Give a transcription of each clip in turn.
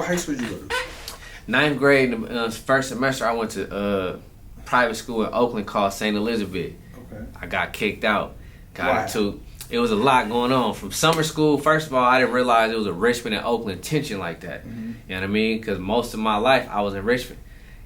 high school did you go to? Ninth grade, first semester, I went to private school in Oakland called St. Elizabeth. Okay. I got kicked out. Why? It was a lot going on. From summer school, first of all, I didn't realize it was a Richmond and Oakland tension like that. Mm-hmm. You know what I mean? Because most of my life, I was in Richmond.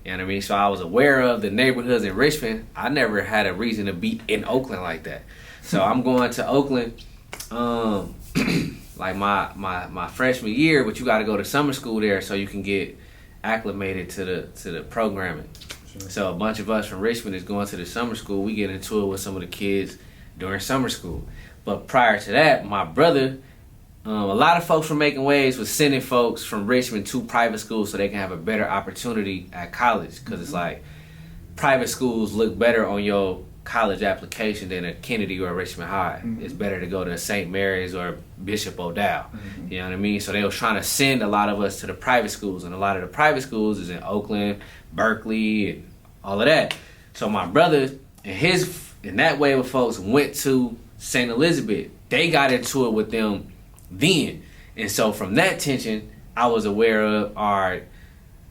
You know what I mean? So I was aware of the neighborhoods in Richmond. I never had a reason to be in Oakland like that. So I'm going to Oakland like my freshman year, but you got to go to summer school there so you can get acclimated to the programming. Sure. So a bunch of us from Richmond is going to the summer school. We get into it with some of the kids during summer school. But prior to that, my brother, a lot of folks were making waves with sending folks from Richmond to private schools so they can have a better opportunity at college. Because it's like private schools look better on your college application than a Kennedy or a Richmond High. It's better to go to St. Mary's or Bishop O'Dowd. You know what I mean? So they were trying to send a lot of us to the private schools. And a lot of the private schools is in Oakland, Berkeley, and all of that. So my brother and that wave of folks went to St. Elizabeth. They got into it with them then. And so from that tension, I was aware of, all right,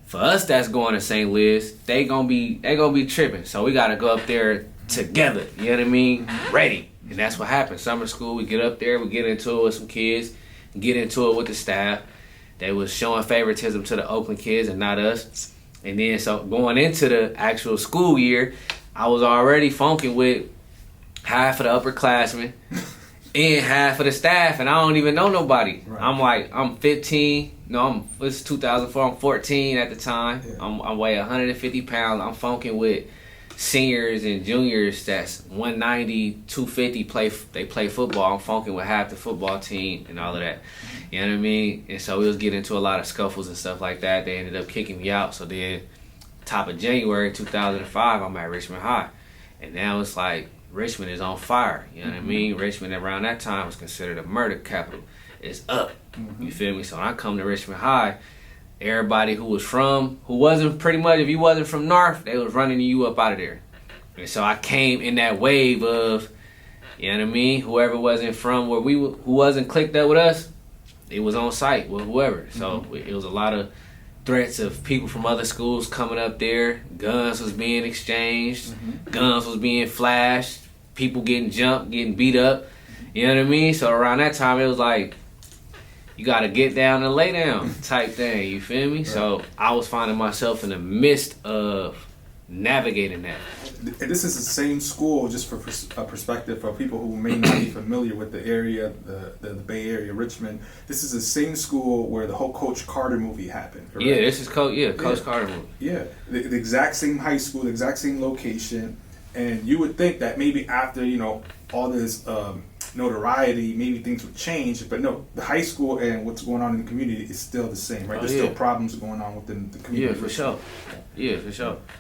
for us that's going to St. Louis, they gonna be tripping. So we gotta go up there together. You know what I mean? Ready. And that's what happened. Summer school, we get up there, we get into it with some kids, get into it with the staff. They was showing favoritism to the Oakland kids and not us. And then so going into the actual school year, I was already funking with half of the upperclassmen and half of the staff, and I don't even know nobody. Right. I'm 15. No, it's 2004. I'm 14 at the time. Yeah. I weigh 150 pounds. I'm funking with seniors and juniors that's 190, 250. They play football. I'm funking with half the football team and all of that. You know what I mean? And so we was getting into a lot of scuffles and stuff like that. They ended up kicking me out. So then, top of January 2005, I'm at Richmond High, and now it's like Richmond is on fire. You know what I mean? Richmond around that time was considered a murder capital. It's up. You feel me? So when I come to Richmond High, everybody who wasn't pretty much, if you wasn't from North, they was running you up out of there. And so I came in that wave of, you know what I mean? Whoever wasn't from where who wasn't clicked up with us, it was on site with whoever. So it was a lot of threats of people from other schools coming up there. Guns was being exchanged. Guns was being flashed. People getting jumped, getting beat up. You know what I mean? So around that time, it was like, you got to get down and lay down type thing. You feel me? Right. So I was finding myself in the midst of navigating that. And this is the same school, just for a perspective for people who may not be familiar with the area, the Bay Area, Richmond. This is the same school where the whole Coach Carter movie happened. Correct? Yeah, this is Coach Carter movie. Yeah, the exact same high school, the exact same location, and you would think that maybe after all this notoriety, maybe things would change, but no, the high school and what's going on in the community is still the same, right? There's still problems going on within the community. Yeah, for sure. Yeah, for sure.